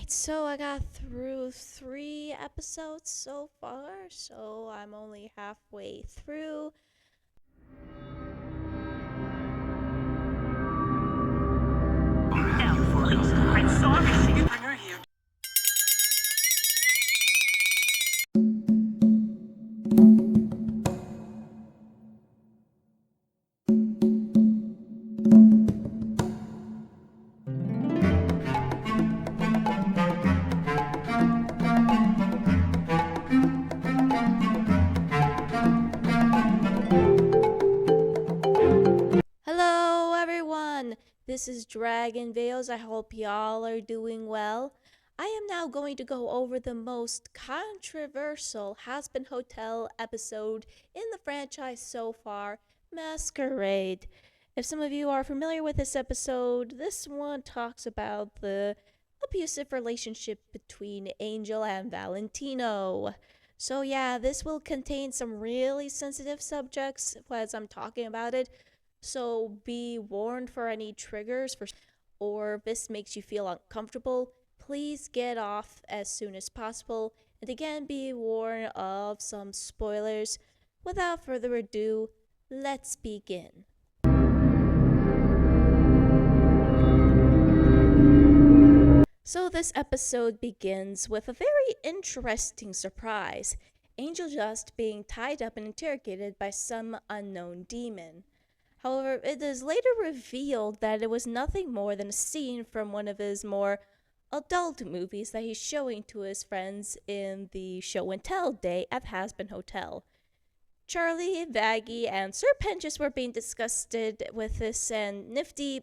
Alright, so I got through 3 episodes so far, so I'm only halfway through. I'm sorry she didn't bring her here. Hello, everyone! This is Dragon Veils. I hope y'all are doing well. I am now going to go over the most controversial Hazbin Hotel episode in the franchise so far, Masquerade. If some of you are familiar with this episode, this one talks about the abusive relationship between Angel and Valentino. So, yeah, this will contain some really sensitive subjects as I'm talking about it. So be warned for any triggers or this makes you feel uncomfortable. Please get off as soon as possible. And again, be warned of some spoilers. Without further ado, let's begin. So this episode begins with a very interesting surprise. Angel just being tied up and interrogated by some unknown demon. However, it is later revealed that it was nothing more than a scene from one of his more adult movies that he's showing to his friends in the show and tell day at Hazbin Hotel. Charlie, Vaggie, and Sir Pentious were being disgusted with this, and Nifty,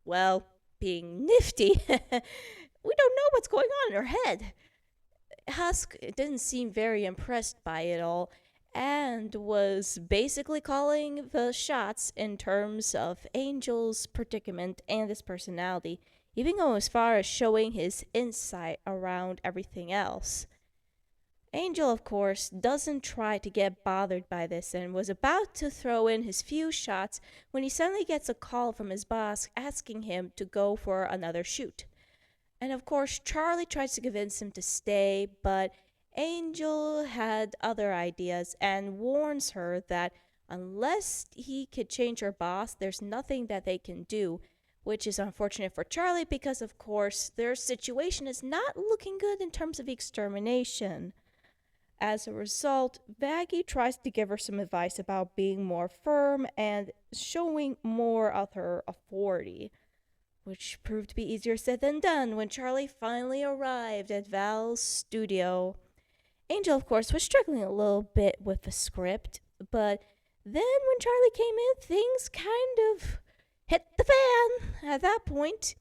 well, being nifty, we don't know what's going on in her head. Husk didn't seem very impressed by it all and was basically calling the shots in terms of Angel's predicament and his personality, even going as far as showing his insight around everything else. Angel, of course, doesn't try to get bothered by this and was about to throw in his few shots when he suddenly gets a call from his boss asking him to go for another shoot. And of course, Charlie tries to convince him to stay, but Angel had other ideas and warns her that unless he could change her boss, there's nothing that they can do, which is unfortunate for Charlie because, of course, their situation is not looking good in terms of extermination. As a result, Vaggie tries to give her some advice about being more firm and showing more of her authority, which proved to be easier said than done when Charlie finally arrived at Val's studio. Angel, of course, was struggling a little bit with the script, but then when Charlie came in, things kind of hit the fan. At that point,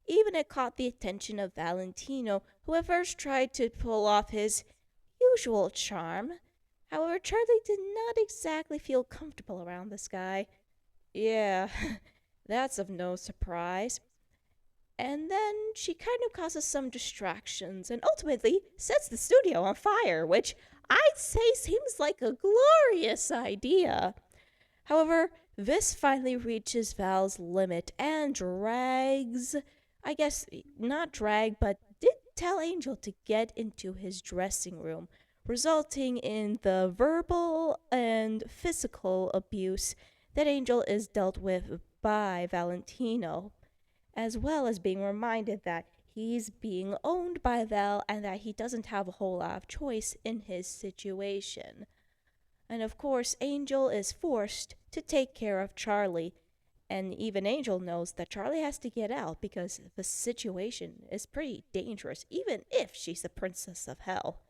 even it caught the attention of Valentino, who at first tried to pull off his usual charm. However, Charlie did not exactly feel comfortable around this guy. Yeah, that's of no surprise. And then she kind of causes some distractions and ultimately sets the studio on fire, which I'd say seems like a glorious idea. However, this finally reaches Val's limit and drags, I guess not drag, but did tell Angel to get into his dressing room, resulting in the verbal and physical abuse that Angel is dealt with by Valentino, as well as being reminded that he's being owned by Val and that he doesn't have a whole lot of choice in his situation. And of course, Angel is forced to take care of Charlie, and even Angel knows that Charlie has to get out because the situation is pretty dangerous, even if she's the princess of hell.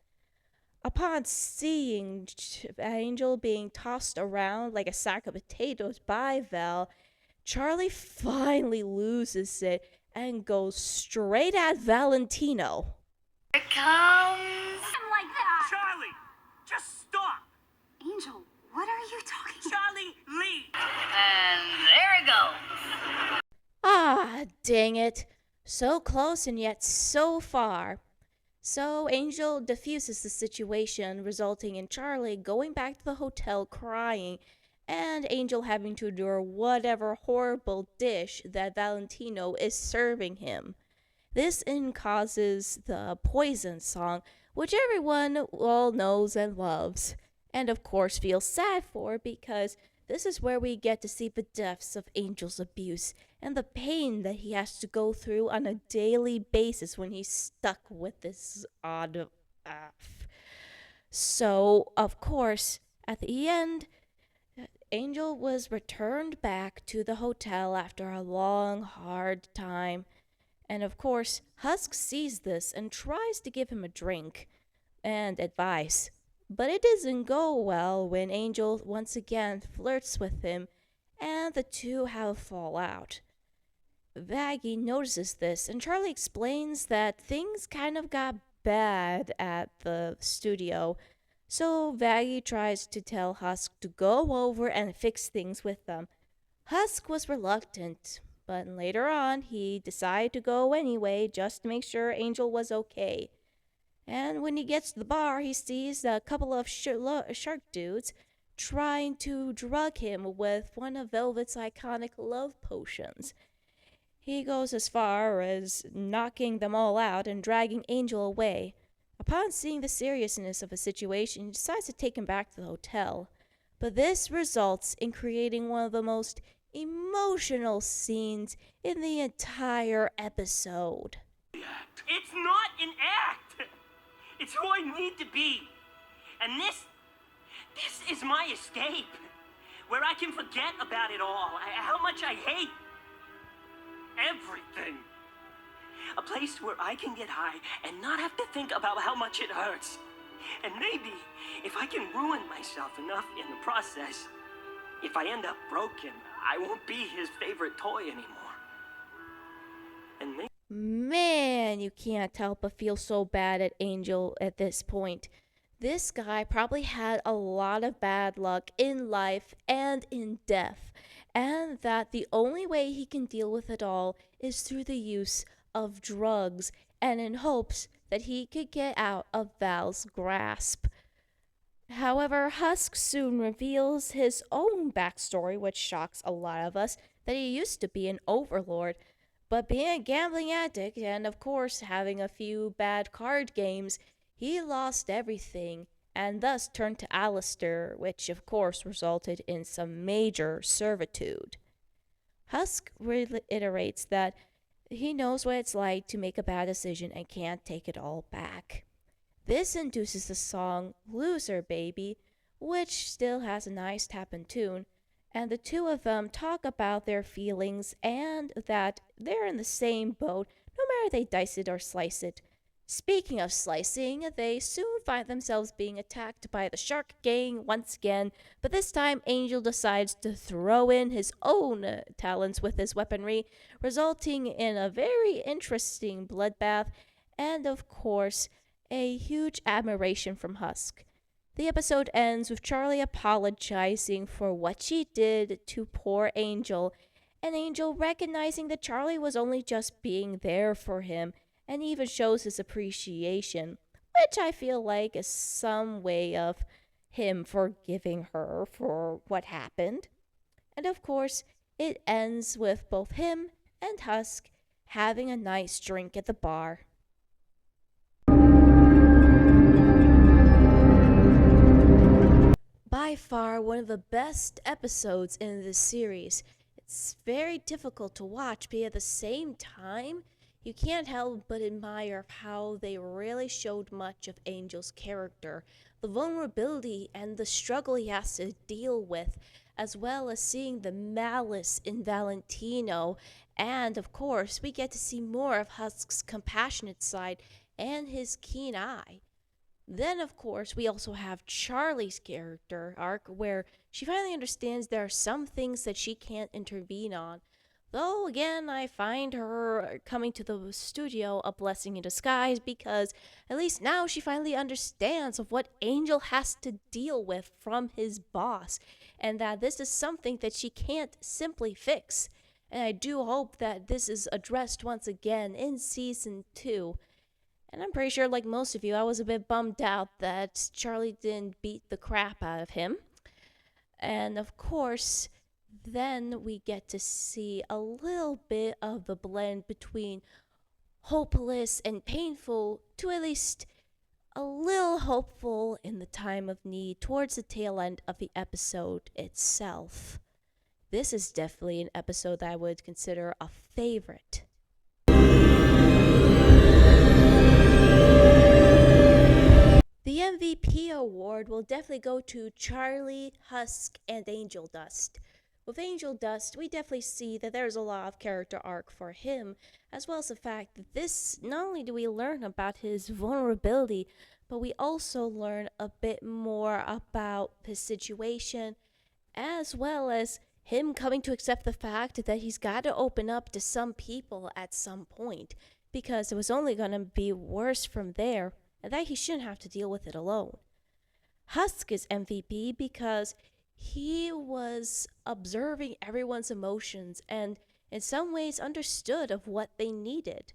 Upon seeing Angel being tossed around like a sack of potatoes by Val, Charlie finally loses it and goes straight at Valentino. Here it comes. Like that. Charlie, just stop. Angel, what are you talking about? Charlie, leave. And there it goes. Ah, dang it. So close and yet so far. So Angel diffuses the situation, resulting in Charlie going back to the hotel crying and Angel having to endure whatever horrible dish that Valentino is serving him. This causes the Poison song, which everyone all knows and loves, and of course feels sad for because this is where we get to see the depths of Angel's abuse and the pain that he has to go through on a daily basis when he's stuck with this odd. So, of course, at the end, Angel was returned back to the hotel after a long, hard time. And of course, Husk sees this and tries to give him a drink and advice. But it doesn't go well when Angel once again flirts with him and the two have a fallout. Vaggie notices this and Charlie explains that things kind of got bad at the studio. So Vaggie tries to tell Husk to go over and fix things with them. Husk was reluctant, but later on he decided to go anyway just to make sure Angel was okay. And when he gets to the bar, he sees a couple of shark dudes trying to drug him with one of Velvet's iconic love potions. He goes as far as knocking them all out and dragging Angel away. Upon seeing the seriousness of the situation, he decides to take him back to the hotel. But this results in creating one of the most emotional scenes in the entire episode. It's not an act. It's who I need to be. And this is my escape. Where I can forget about it all. How much I hate everything. A place where I can get high and not have to think about how much it hurts. And maybe if I can ruin myself enough in the process, if I end up broken, I won't be his favorite toy anymore. And maybe... Man, you can't help but feel so bad at Angel at this point. This guy probably had a lot of bad luck in life and in death, and that the only way he can deal with it all is through the use of drugs and in hopes that he could get out of Val's grasp. However, Husk soon reveals his own backstory, which shocks a lot of us, that he used to be an overlord, but being a gambling addict and, of course, having a few bad card games, he lost everything and thus turned to Alistair, which, of course, resulted in some major servitude. Husk reiterates that he knows what it's like to make a bad decision and can't take it all back. This induces the song Loser Baby, which still has a nice tapping tune, and the two of them talk about their feelings and that they're in the same boat no matter they dice it or slice it. Speaking of slicing, they soon find themselves being attacked by the shark gang once again, but this time Angel decides to throw in his own talents with his weaponry, resulting in a very interesting bloodbath and, of course, a huge admiration from Husk. The episode ends with Charlie apologizing for what she did to poor Angel, and Angel recognizing that Charlie was only just being there for him and even shows his appreciation, which I feel like is some way of him forgiving her for what happened. And of course, it ends with both him and Husk having a nice drink at the bar. By far one of the best episodes in this series. It's very difficult to watch, but at the same time, you can't help but admire how they really showed much of Angel's character, the vulnerability and the struggle he has to deal with, as well as seeing the malice in Valentino. And of course, we get to see more of Husk's compassionate side and his keen eye. Then, of course, we also have Charlie's character arc, where she finally understands there are some things that she can't intervene on. Though, again, I find her coming to the studio a blessing in disguise, because at least now she finally understands of what Angel has to deal with from his boss, and that this is something that she can't simply fix. And I do hope that this is addressed once again in Season 2. And I'm pretty sure, like most of you, I was a bit bummed out that Charlie didn't beat the crap out of him. And of course, then we get to see a little bit of the blend between hopeless and painful to at least a little hopeful in the time of need towards the tail end of the episode itself. This is definitely an episode that I would consider a favorite. The MVP award will definitely go to Charlie, Husk, and Angel Dust. With Angel Dust, we definitely see that there's a lot of character arc for him, as well as the fact that this, not only do we learn about his vulnerability, but we also learn a bit more about his situation, as well as him coming to accept the fact that he's got to open up to some people at some point, because it was only going to be worse from there, and that he shouldn't have to deal with it alone. Husk is MVP because he was observing everyone's emotions and in some ways understood of what they needed.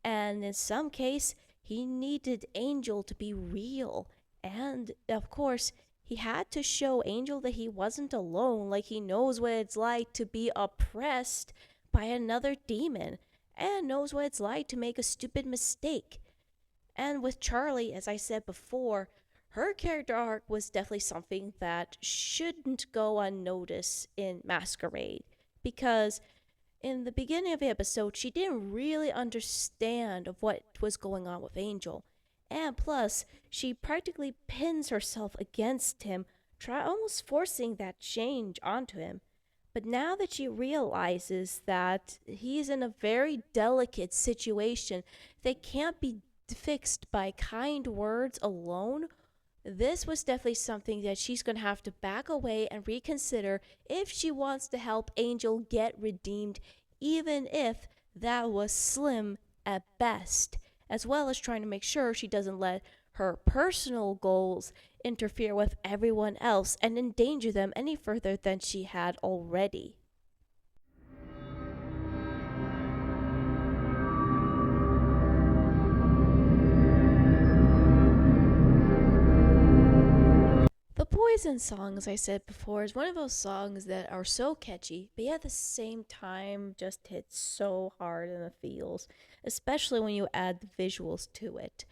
And in some case, he needed Angel to be real. And of course, he had to show Angel that he wasn't alone, like he knows what it's like to be oppressed by another demon and knows what it's like to make a stupid mistake. And with Charlie, as I said before, her character arc was definitely something that shouldn't go unnoticed in Masquerade, because in the beginning of the episode, she didn't really understand of what was going on with Angel. And plus, she practically pins herself against him, almost forcing that change onto him. But now that she realizes that he's in a very delicate situation that can't be fixed by kind words alone, this was definitely something that she's going to have to back away and reconsider if she wants to help Angel get redeemed, even if that was slim at best, as well as trying to make sure she doesn't let her personal goals interfere with everyone else and endanger them any further than she had already. The Poison song, as I said before, is one of those songs that are so catchy, but yet at the same time just hits so hard in the feels, especially when you add the visuals to it.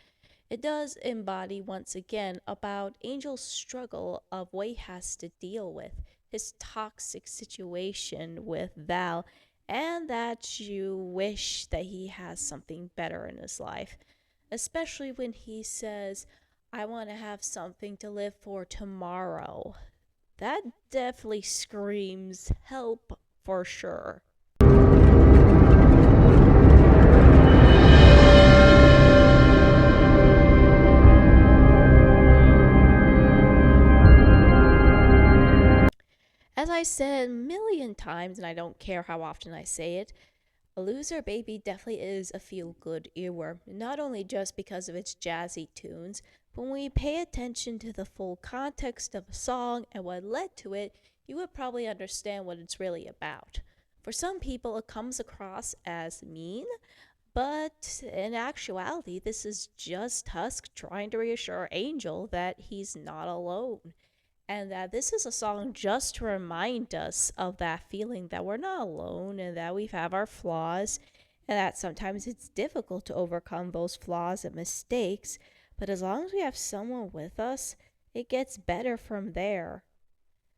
It does embody, once again, about Angel's struggle of what he has to deal with, his toxic situation with Val, and that you wish that he has something better in his life, especially when he says, I want to have something to live for tomorrow. That definitely screams help for sure. As I said a million times, and I don't care how often I say it, A Loser Baby definitely is a feel-good earworm, not only just because of its jazzy tunes, but when we pay attention to the full context of a song and what led to it, you would probably understand what it's really about. For some people, it comes across as mean, but in actuality, this is just Husk trying to reassure Angel that he's not alone. And that this is a song just to remind us of that feeling that we're not alone and that we have our flaws and that sometimes it's difficult to overcome those flaws and mistakes, but as long as we have someone with us, it gets better from there.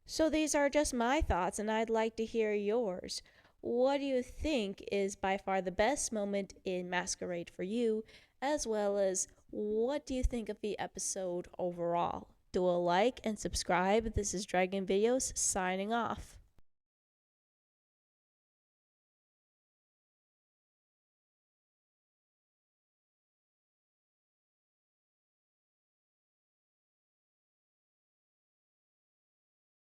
So these are just my thoughts and I'd like to hear yours. What do you think is by far the best moment in Masquerade for you, as well as what do you think of the episode overall? Do a like and subscribe. This is Dragon Videos signing off.